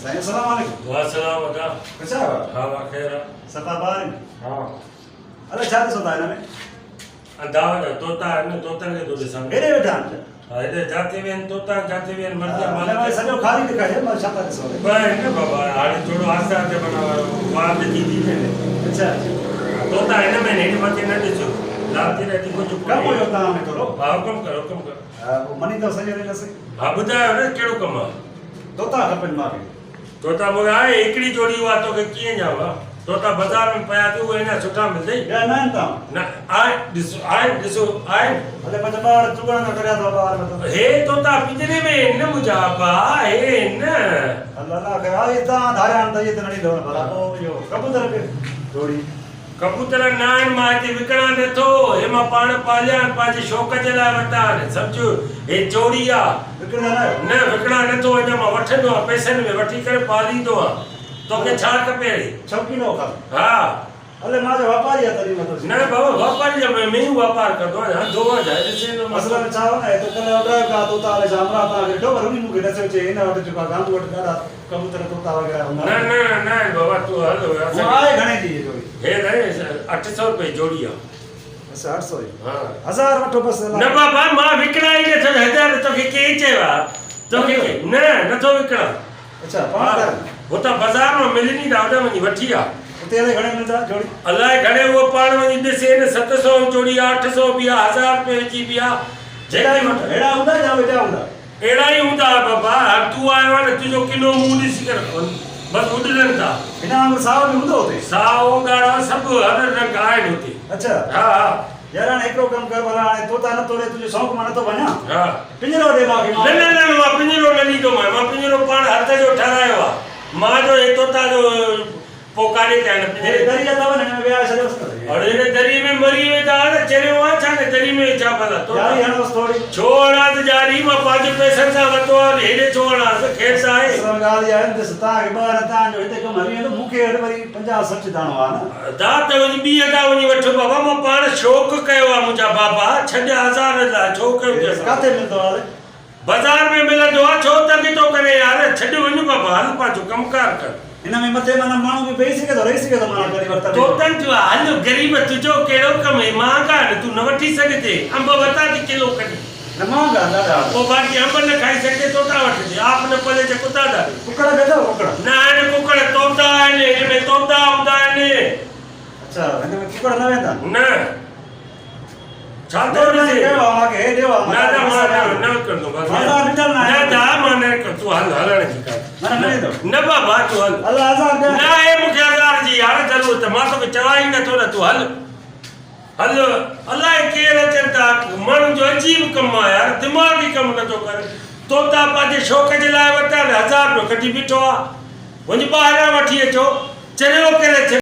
अस्सलाम वालेकुम। वासलाम वदा कैसा है? हाँ वा खैर सफा बारी। हाँ अरे छा ॾिसो था हिन में? अंदाज तोता है न तोतन के तो ॾिसां हेॾे वेठा आहिनि। हाँ हेॾे जाते वेन तोता जाते वेन मर्द हिन में सॼो खाली ॾेखारियो, मां छा था ॾिसो? भाई न बाबा हाणे थोड़ो आस्ते आस्ते बनावा वाद थी थी ने अच्छा तोता हिन में हेठि मथे न ॾिसो लाती रहती कुछ कमु हुयो तव्हां में थोरो? हाँ हुकुम कर पोइ मनी अथव सॼो हिन से? हाँ ॿुधायो न कहिड़ो कमु आहे तोता खपनि मूंखे। तोता मूंखे आहे हिकिड़ी जोड़ी हुआ तोखे कीअं ॾियांव तोता बाज़ार में पिया थी उहे अञा सुठा मिलंदई ॿिया न आहिनि तव्हां? न आहे ॾिसो आहे हले पंज ॿार चुगण न करिया अथव ॿार मतिलबु। हे तोता पिंजरे में न मुंहिंजा बा हे न अल्लाह कया हे तव्हां धारिया आहिनि त इहे त न ॾींदव न भला। पोइ इहो कबूतर खे जोड़ी कबूतर न आहिनि मां हिते विकिणा नथो हे मां पाण पालिया आहिनि पंहिंजे शौक़ जे लाइ वरिता आहिनि सम्झो हे जोड़ी आहे विकिणंदा न आहियो? न विकिणा नथो अञा मां वठंदो आहियां पैसनि में वठी करे पालींदो आहियां तोखे छा खपे हाणे? 6 किलो खपे। हा हले मां जो वापारी आहे तॾहिं मतिलबु। न बाबा वापारी जो मैं ही व्यापार करदो आहियां धोवा जाए ॾिसे न मसला में छा हो न तो कल ऑर्डर का तोता वाले जामरा था ॾिठो पर उन्हीं मूंखे ॾसे चए हिन वटि जेका गांव वटि ॾाढा कबूतर तोता वग़ैरह हूंदा न बाबा तू हल वो आहे घणे जी ये जोड़ी? हे रहे 800 रुपए जोड़ी आहे अच्छा 800 ही। हाँ 1000 वठो बस। न बाबा मां विकिणा ई नथो 1000 तोखे के चयो तोखे न नथो विकिणा अच्छा 5000 हो त बाज़ार में मिलनी था ओॾा वञी वठी आ उते हले घणे मिलंदा जोड़ी? अलाए घणे उहो पाण वञी ॾिसे न 700 जोड़ी आहे 800 बि आहे 1000 रुपए विझी बि आहे जेके वठ हेड़ा हूंदा या वेठा हूंदा? अहिड़ा ई हूंदा बाबा तूं आयो आहे न तुंहिंजो किलो मुंहुं ॾिसी करे बसि उॾनि था हिन वांगुरु साओ बि हूंदो हुते? साओ ॻाढ़ा सभु हर रंग आहिनि हुते अच्छा हा यार हाणे हिकिड़ो कमु कर भला हाणे तोता न तोड़े तुंहिंजो शौक़ु मां नथो वञा हा पिंजरो ॾे मूंखे। न मां पिंजरो न ॾींदोमांइ मां पिंजरो पाण हथ जो ठारायो आहे मां जो हे तोता जो पोकारे ते आहिनि हे पिंजरे दरी अथव न हिन में विया छॾियोसि न। और हिन दरी में मरी वेंदा न चरियो आहे छा न दरी में छा भला यारी हणोसि थोरी। छो हणा त ॼारी मां पंहिंजे पैसनि सां वरितो आहे हेॾे छो हणा खेर सां आहे असल ॻाल्हि इहा आहे न ॾिस तव्हांखे ॿ तव्हांजो हिते कमु हली वेंदो मूंखे वरी 50-60 दाणो आहे न। दा त वञी ॿी हंधा वञी वठो बाबा मां पाण शौक़ु कयो आहे मुंहिंजा बाबा छॾ 1000 लाइ छो कयो काथे मिलंदो हाले? बाज़ार में मिलंदो आहे छो तंग थो करे यार छॾ वञ बाबा हल पंहिंजो कमकार कर हिन में मथे माना माण्हू बि वेही सघे थो रही सघे थो माना करी वरिता तोतन जो हल गरीब तुंहिंजो कहिड़ो कमु आहे महांगा आहिनि तूं न वठी सघे अंब वरिता थी किलो कढी न महांगा ॾाढा। पोइ बाक़ी अंब न खाई सघे तोता वठिजे आप न पले जे कुता दा कुकड़ वेठो कुकड़? न आहिनि कुकड़ तोता आहिनि हिन में तोता हूंदा आहिनि अच्छा हिन में कुकड़ न वेंदा? न छा थो ॾिसे कयो मूंखे हे ॾियो न न कंदो बस न जा मां न कर तूं हल हलण जी कर न बाबा तूं हल अल्लाह 1000 दे। न हे मूंखे 1000 जी यार ज़रूरत मां तोखे चवाई नथो न तूं हल हल अलाए केरु अचनि था माण्हुनि जो अजीब कमु आहे यार दिमाग़ी कमु नथो करे तोता पंहिंजे शौक़ जे लाइ वरिता 1000 रुपयो कढी बीठो आहे वञी ॿाहिरां वठी अचो चरियो करे